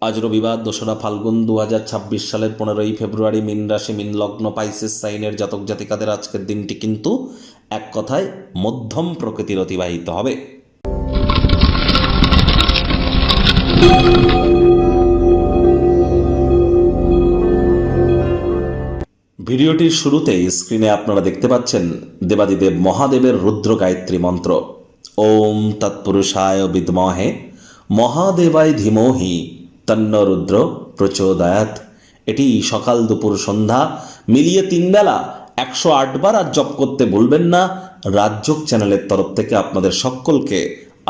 আজ রবিবার ২রা ফাল্গুন ২০২৬ সালের ১৫ই ফেব্রুয়ারি। মীন রাশি, মীন লগ্ন, পাইসেস সাইনের জাতক জাতিকাদের আজকের দিনটি কিন্তু এক কথায় মধ্যম প্রকৃতির অতিবাহিত হবে। ভিডিওটির শুরুতেই স্ক্রিনে আপনারা দেখতে পাচ্ছেন দেবাদিদেব মহাদেবের রুদ্র গায়ত্রী মন্ত্র। ওম তৎপুরুষায় বিদ্মহে মহাদেবায় ধীমহি তন্ন রুদ্র প্রচোদয়াৎ। এটি সকাল দুপুর সন্ধ্যা মিলিয়ে 3 বেলা 108 বার আর জপ করতে ভুলবেন না। রাজযোগ চ্যানেলের তরফ থেকে আপনাদের সকলকে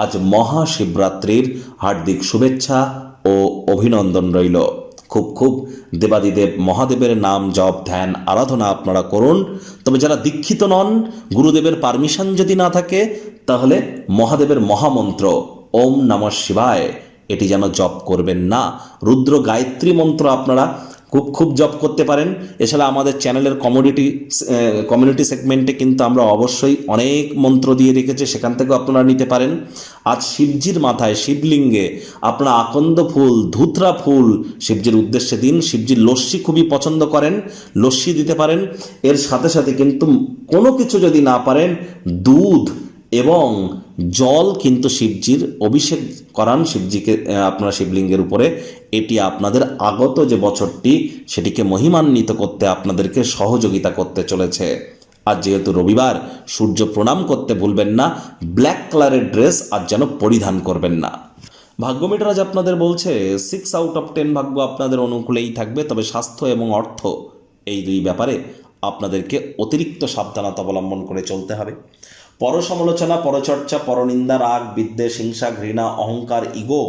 আজ মহাশিবরাত্রির হার্দিক শুভেচ্ছা ও অভিনন্দন রইল। খুব দেবাদিদেব মহাদেবের নাম জপ ধ্যান আরাধনা আপনারা করুন। তবে যারা দীক্ষিত নন, গুরুদেবের পারমিশন যদি না থাকে, তাহলে মহাদেবের মহামন্ত্র ওম নমঃ শিবায় এটি যেন জপ করবেন না। রুদ্র গায়ত্রী মন্ত্র আপনারা খুব জপ করতে পারেন। এছাড়া আমাদের চ্যানেলের কমিউনিটি সেগমেন্টে কিন্তু আমরা অবশ্যই অনেক মন্ত্র দিয়ে রেখেছি, সেখান থেকেও আপনারা নিতে পারেন। আজ শিবজির মাথায় শিবলিঙ্গে আপনারা আকন্দ ফুল, ধুতরা ফুল শিবজির উদ্দেশ্যে দিন। শিবজির লস্যি খুবই পছন্দ করেন, লস্যি দিতে পারেন। এর সাথে সাথে কিন্তু কোনো কিছু যদি না পারেন, দুধ এবং জল কিন্তু শিবজির অভিষেক করান শিবজিকে আপনারা শিবলিঙ্গের উপরে। এটি আপনাদের আগত যে বছরটি সেটিকে মহিমান্বিত করতে আপনাদেরকে সহযোগিতা করতে চলেছে। আর যেহেতু রবিবার, সূর্য প্রণাম করতে ভুলবেন না। ব্ল্যাক কালারের ড্রেস আর যেন পরিধান করবেন না। ভাগ্য মিটার আজ আপনাদের বলছে 6 আউট অফ 10 ভাগ্য আপনাদের অনুকূলেই থাকবে। তবে স্বাস্থ্য এবং অর্থ এই দুই ব্যাপারে আপনাদেরকে অতিরিক্ত সাবধানতা অবলম্বন করে চলতে হবে। পরসমালোচনা, পরচর্চা, পরনিন্দা, রাগ, বিদ্বেষ, হিংসা, ঘৃণা, অহংকার, ইগো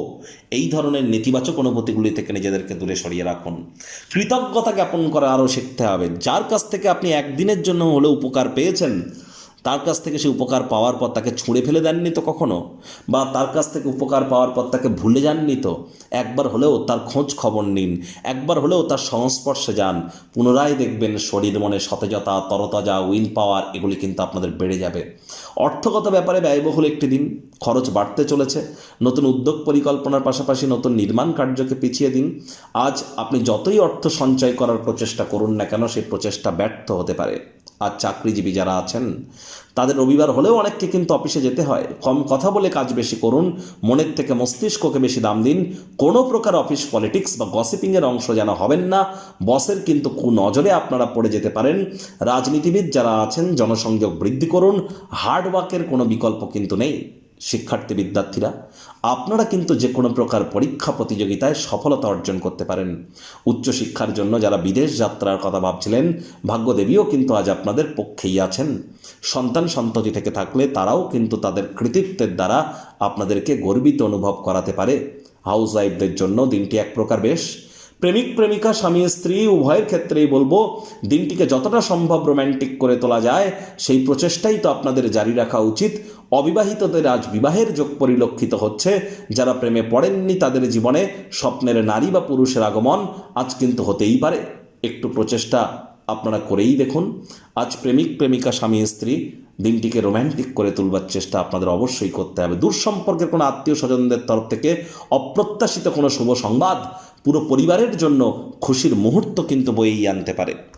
এই ধরনের নেতিবাচক অনুভূতিগুলি থেকে নিজেদেরকে দূরে সরিয়ে রাখুন। কৃতজ্ঞতা জ্ঞাপন করা আরও শিখতে হবে। যার কাছ থেকে আপনি একদিনের জন্য হলেও উপকার পেয়েছেন, তার কাছ থেকে সে উপকার পাওয়ার পর তাকে ছুঁড়ে ফেলে দেননি তো কখনো, বা তার কাছ থেকে উপকার পাওয়ার পর তাকে ভুলে যাননি তো। একবার হলেও তার খোঁজ খবর নিন, একবার হলেও তার সংস্পর্শে যান। পুনরায় দেখবেন শরীর মনে সতেজতা, তরতাজা, উইল পাওয়ার এগুলি কিন্তু আপনাদের বেড়ে যাবে। অর্থগত ব্যাপারে ব্যয়বহুল একটি দিন, খরচ বাড়তে চলেছে। নতুন উদ্যোগ পরিকল্পনার পাশাপাশি নতুন নির্মাণ কার্যকে পিছিয়ে দিন। আজ আপনি যতই অর্থ সঞ্চয় করার প্রচেষ্টা করুন না কেন, সেই প্রচেষ্টা ব্যর্থ হতে পারে। আর চাকরিজীবী যারা আছেন, তাদের রবিবার হলেও অনেককে কিন্তু অফিসে যেতে হয়। কম কথা বলে কাজ বেশি করুন, মনের থেকে মস্তিষ্ককে বেশি দাম দিন। কোনো প্রকার অফিস পলিটিক্স বা গসিপিংয়ের অংশ যেন হবেন না। বসের কিন্তু কুনজরে আপনারা পড়ে যেতে পারেন। রাজনীতিবিদ যারা আছেন, জনসংযোগ বৃদ্ধি করুন। হার্ডওয়ার্কের কোনো বিকল্প কিন্তু নেই। শিক্ষার্থী বিদ্যার্থীরা, আপনারা কিন্তু যে কোনো প্রকার পরীক্ষা প্রতিযোগিতায় সফলতা অর্জন করতে পারেন। উচ্চশিক্ষার জন্য যারা বিদেশ যাত্রার কথা ভাবছিলেন, ভাগ্যদেবীও কিন্তু আজ আপনাদের পক্ষেই আছেন। সন্তান সন্ততি থেকে থাকলে তারাও কিন্তু তাদের কৃতিত্বের দ্বারা আপনাদেরকে গর্বিত অনুভব করাতে পারে। হাউস ওয়াইফদের জন্য দিনটি এক প্রকার বেশ। প্রেমিক প্রেমিকা, স্বামী স্ত্রী উভয়ের ক্ষেত্রেই বলবো, দিনটিকে যতটা সম্ভব রোম্যান্টিক করে তোলা যায় সেই প্রচেষ্টাই তো আপনাদের জারি রাখা উচিত। অবিবাহিতদের আজ বিবাহের যোগ পরিলক্ষিত হচ্ছে। যারা প্রেমে পড়েননি, তাদের জীবনে স্বপ্নের নারী বা পুরুষের আগমন আজ কিন্তু হতেই পারে। একটু প্রচেষ্টা আপনারা করেই দেখুন। আজ প্রেমিক প্রেমিকা, স্বামী স্ত্রী দিনটিকে রোম্যান্টিক করে তুলবার চেষ্টা আপনাদের অবশ্যই করতে হবে। দূর সম্পর্কের কোনো আত্মীয় স্বজনদের তরফ থেকে অপ্রত্যাশিত কোনো শুভ সংবাদ পুরো পরিবারের জন্য খুশির মুহূর্ত কিন্তু বয়েই আনতে পারে।